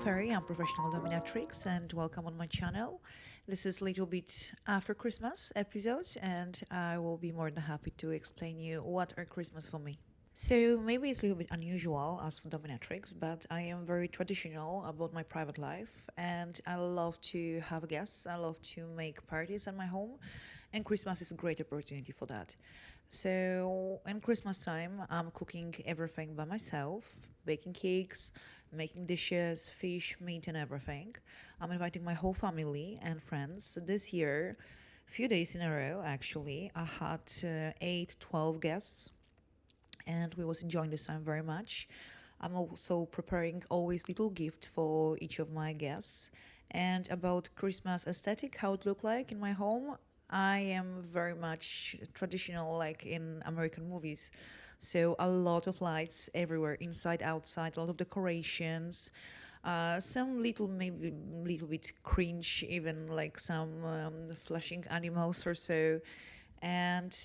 Fairy. I'm professional dominatrix, and welcome on my channel. This is a little bit after Christmas episode, and I will be more than happy to explain you what are Christmas for me. So maybe it's a little bit unusual as for dominatrix, but I am very traditional about my private life, and I love to have guests. I love to make parties at my home, and Christmas is a great opportunity for that. So in Christmas time, I'm cooking everything by myself, baking cakes, making dishes, fish, meat, and everything. I'm inviting my whole family and friends. This year, few days in a row, actually, I had 8, 12 guests, and we was enjoying this time very much. I'm also preparing always little gift for each of my guests. And about Christmas aesthetic, how it look like in my home, I am very much traditional like in American movies. So a lot of lights everywhere, inside, outside, a lot of decorations. Some little, maybe little bit cringe, even like some flashing animals or so, and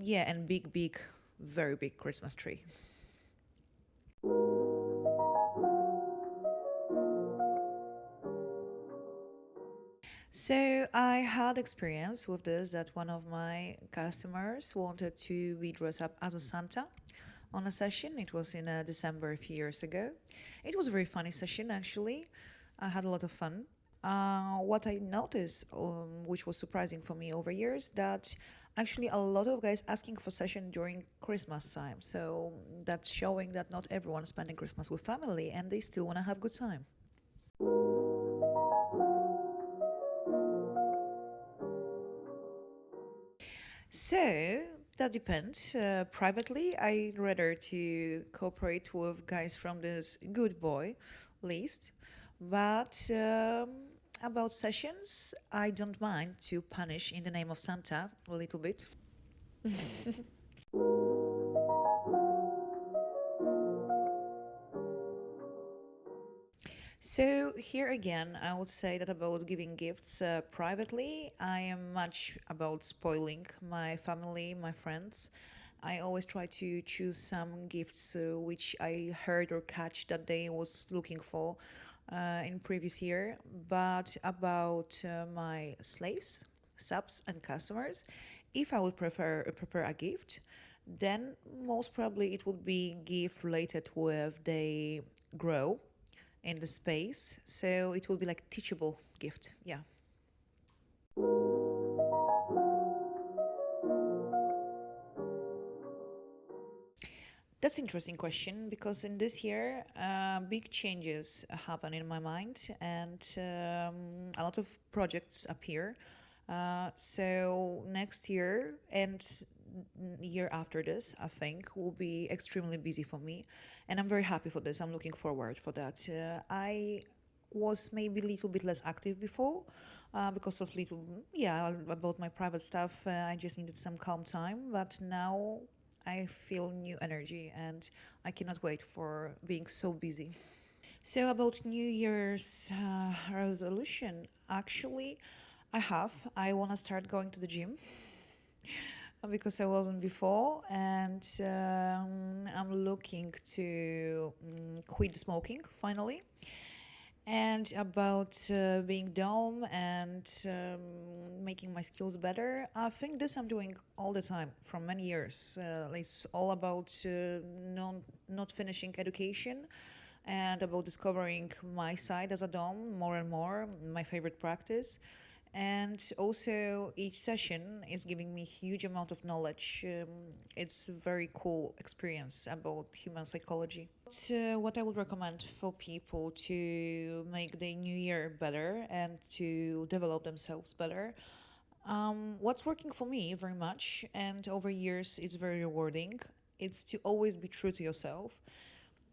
yeah, and big, very big Christmas tree. So I had experience with this that one of my customers wanted to be dressed up as a Santa on a session. It was in December a few years ago. It was a very funny session actually. I had a lot of fun. What I noticed, which was surprising for me over years, that actually a lot of guys asking for session during Christmas time. So that's showing that not everyone is spending Christmas with family and they still want to have good time. So that depends. Privately, I'd rather to cooperate with guys from this good boy list, but about sessions, I don't mind to punish in the name of Santa a little bit. So here again, I would say that about giving gifts privately, I am much about spoiling my family, my friends. I always try to choose some gifts which I heard or catch that they was looking for in previous year. But about my slaves, subs, and customers, if I would prefer prepare a gift, then most probably it would be gift related with they grow in the space. So it will be like teachable gift. Yeah. That's an interesting question because in this year, big changes happen in my mind and a lot of projects appear. So next year and year after this, I think, will be extremely busy for me, and I'm very happy for this. I'm looking forward for that. I was maybe a little bit less active before because of little, yeah, about my private stuff. I just needed some calm time, but now I feel new energy and I cannot wait for being so busy. So about New Year's resolution, actually, I want to start going to the gym because I wasn't before, and I'm looking to quit smoking finally. And about being dumb and making my skills better, I think this I'm doing all the time from many years. It's all about not finishing education and about discovering my side as a dom more and more, my favorite practice. And also each session is giving me huge amount of knowledge. It's a very cool experience about human psychology. What I would recommend for people to make the new year better and to develop themselves better, what's working for me very much and over years it's very rewarding, it's to always be true to yourself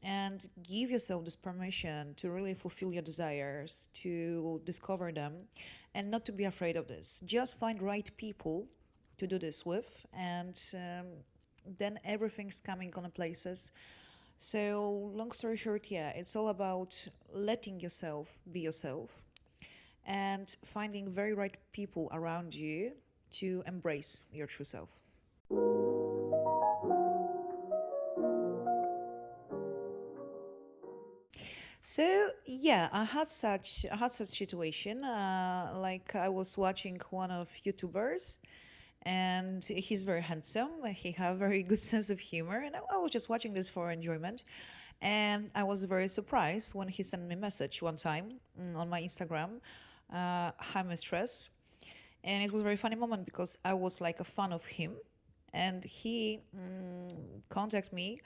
and give yourself this permission to really fulfill your desires, to discover them, and not to be afraid of this. Just find right people to do this with, and then everything's coming on places. So, long story short, yeah, it's all about letting yourself be yourself and finding very right people around you to embrace your true self. So yeah, I had such situation. Like I was watching one of YouTubers, and he's very handsome. He have very good sense of humor, and I was just watching this for enjoyment. And I was very surprised when he sent me a message one time on my Instagram, "Hi, mistress," and it was a very funny moment because I was like a fan of him, and he contacted me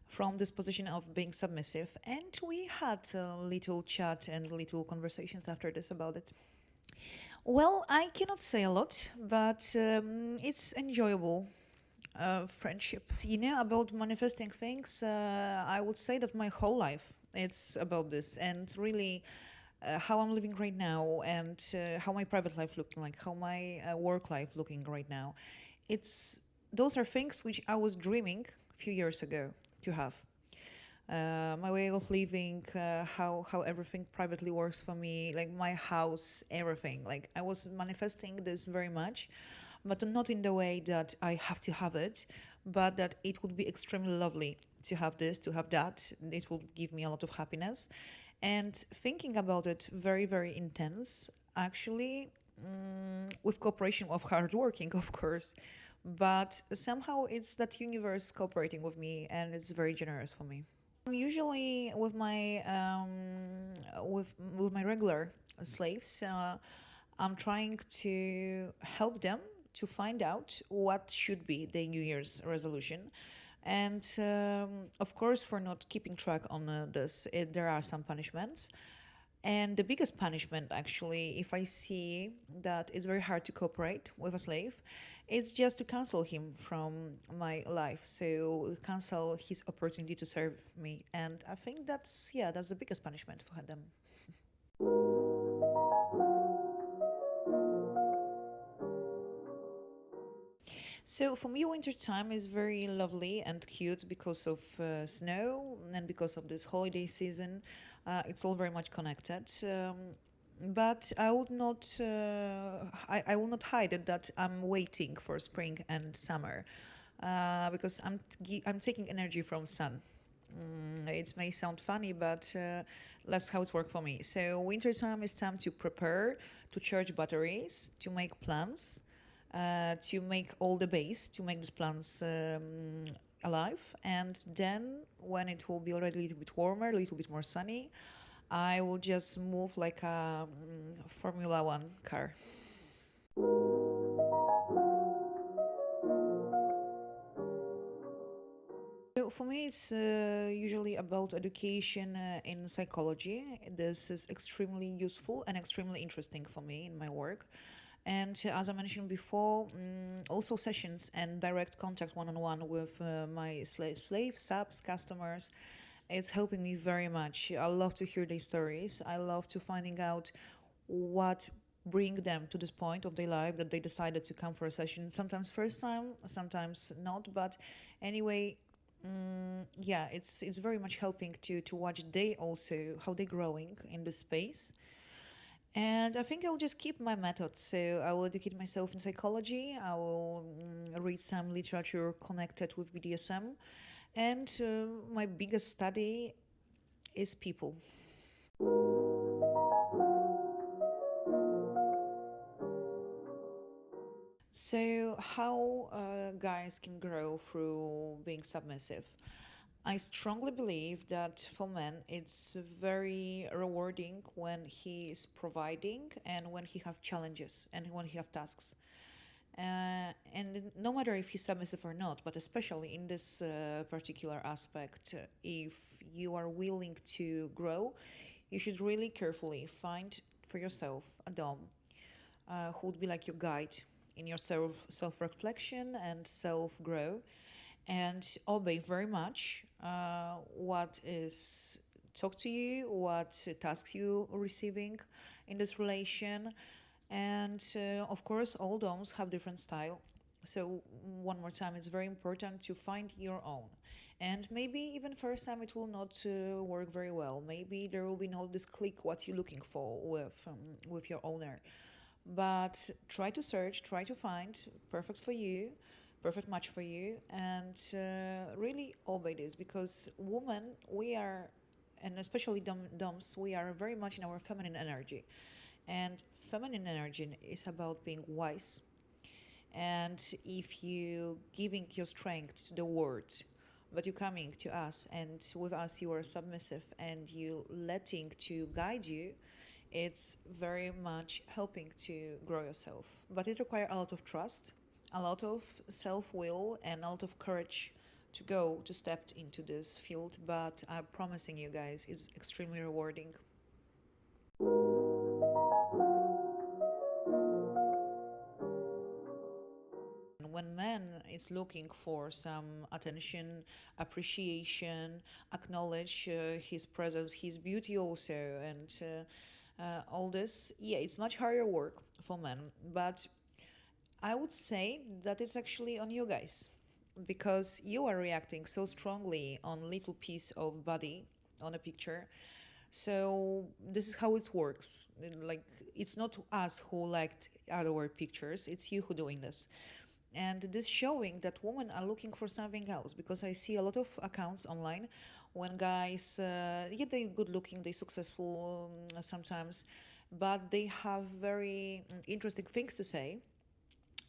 from this position of being submissive, and we had a little chat and little conversations after this about it. Well, I cannot say a lot, but it's enjoyable friendship. About manifesting things, I would say that my whole life it's about this, and really how I'm living right now, and how my private life looking like, how my work life looking right now. It's those are things which I was dreaming a few years ago to have. My way of living, how everything privately works for me, like my house, everything. Like I was manifesting this very much, but not in the way that I have to have it, but that it would be extremely lovely to have this, to have that. It will give me a lot of happiness. And thinking about it, very, very intense, actually, with cooperation of hard working, of course. But somehow it's that universe cooperating with me, and it's very generous for me. Usually with my regular slaves, I'm trying to help them to find out what should be the New Year's resolution. And of course, for not keeping track on this, there are some punishments. And the biggest punishment, actually, if I see that it's very hard to cooperate with a slave, it's just to cancel him from my life. So cancel his opportunity to serve me. And I think that's the biggest punishment for them. So for me, winter time is very lovely and cute because of snow and because of this holiday season. It's all very much connected. But I will not hide it that I'm waiting for spring and summer because I'm taking energy from sun. It may sound funny, but that's how it's worked for me. So winter time is time to prepare, to charge batteries, to make plans, to make all the base, to make these plants alive. And then when it will be already a little bit warmer, a little bit more sunny, I will just move like a Formula One car. So for me, it's usually about education in psychology. This is extremely useful and extremely interesting for me in my work. And as I mentioned before, also sessions and direct contact one on one with my slaves, subs, customers. It's helping me very much. I love to hear their stories. I love to finding out what bring them to this point of their life that they decided to come for a session. Sometimes first time, sometimes not. But anyway, yeah, it's very much helping to watch they also how they growing in the space. And I think I'll just keep my method. So I will educate myself in psychology. I will read some literature connected with BDSM. And my biggest study is people. So, how guys can grow through being submissive? I strongly believe that for men, it's very rewarding when he is providing and when he have challenges and when he have tasks. And no matter if he's submissive or not, but especially in this particular aspect, if you are willing to grow, you should really carefully find for yourself a dom who would be like your guide in your self reflection and self grow, and obey very much what is talked to you, what tasks you are receiving in this relation. And of course, all doms have different style. So one more time, it's very important to find your own. And maybe even first time it will not work very well. Maybe there will be no this click what you're looking for with your owner. But try to search, try to find perfect for you, perfect match for you, and really obey this because women we are and especially doms, we are very much in our feminine energy. And feminine energy is about being wise. And if you giving your strength to the word, but you coming to us, and with us you are submissive and you letting to guide you, it's very much helping to grow yourself. But it requires a lot of trust, a lot of self-will, and a lot of courage to go to step into this field. But I'm promising you guys, it's extremely rewarding. When man is looking for some attention, appreciation, acknowledge his presence, his beauty also, and all this, yeah, it's much harder work for men. But I would say that it's actually on you guys, because you are reacting so strongly on little piece of body on a picture. So this is how it works. Like, it's not us who liked our pictures, it's you who doing this. And this showing that women are looking for something else, because I see a lot of accounts online when guys, yeah, they good looking, they successful sometimes, but they have very interesting things to say.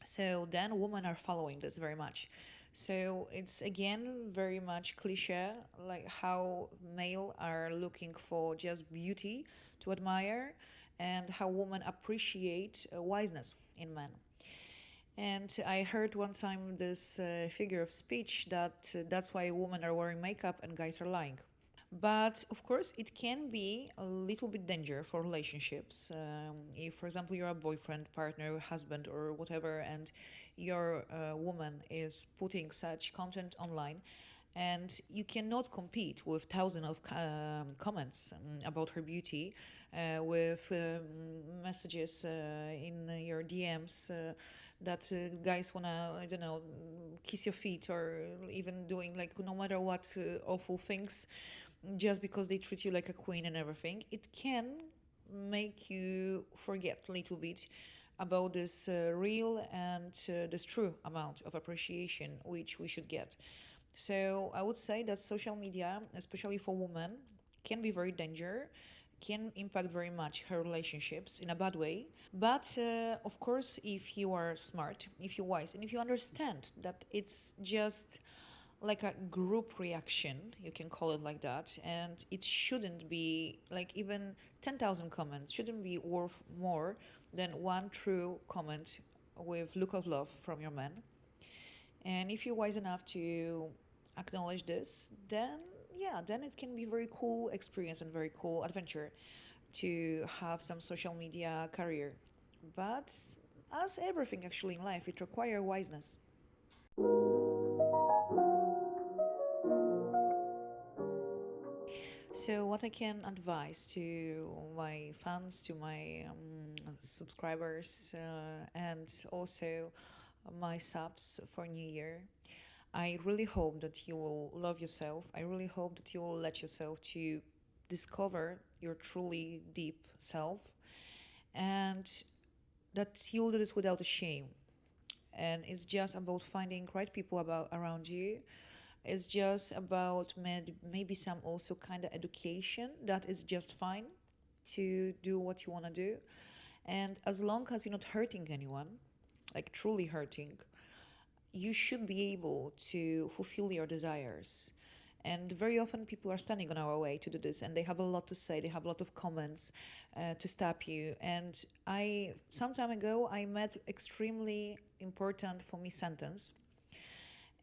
So then women are following this very much. So it's again very much cliche, like how male are looking for just beauty to admire, and how women appreciate wiseness in men. And I heard one time this figure of speech that that's why women are wearing makeup and guys are lying. But of course, it can be a little bit danger for relationships. If, for example, you're a boyfriend, partner, husband, or whatever, and your woman is putting such content online, and you cannot compete with thousands of comments about her beauty, with messages in your DMs that guys wanna, I don't know, kiss your feet, or even doing like no matter what awful things, just because they treat you like a queen and everything. It can make you forget a little bit about this real and this true amount of appreciation which we should get. So I would say that social media, especially for women, can be very dangerous, can impact very much her relationships in a bad way. But of course, if you are smart, if you're wise, and if you understand that it's just like a group reaction, you can call it like that, and it shouldn't be like even 10,000 comments shouldn't be worth more than one true comment with look of love from your man. And if you're wise enough to acknowledge this, then yeah, then it can be very cool experience and very cool adventure to have some social media career. But as everything actually in life, it requires wiseness. So, what I can advise to my fans, to my subscribers, and also my subs for New Year, I really hope that you will love yourself. I really hope that you will let yourself to discover your truly deep self, and that you will do this without a shame. And it's just about finding right people about around you. It's just about maybe some also kind of education that is just fine to do what you want to do. And as long as you're not hurting anyone, like truly hurting, you should be able to fulfill your desires. And very often people are standing on our way to do this, and they have a lot to say, they have a lot of comments to stop you. And I, some time ago, I met extremely important for me sentence,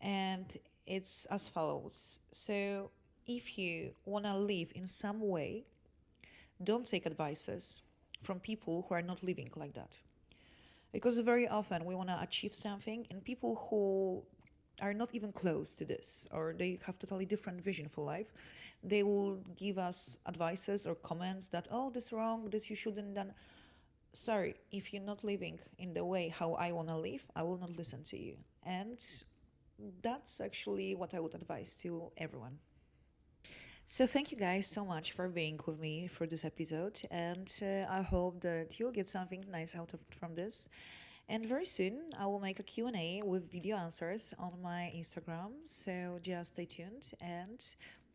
and it's as follows. So if you want to live in some way, don't take advices from people who are not living like that. Because very often we want to achieve something, and people who are not even close to this, or they have totally different vision for life, they will give us advices or comments that, oh, this wrong, this you shouldn't done. Sorry, if you're not living in the way how I want to live, I will not listen to you. And that's actually what I would advise to everyone. So thank you guys so much for being with me for this episode, and I hope that you'll get something nice out of from this. And very soon I will make a Q&A with video answers on my Instagram, so just stay tuned, and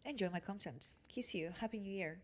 enjoy my content. Kiss you. Happy New Year.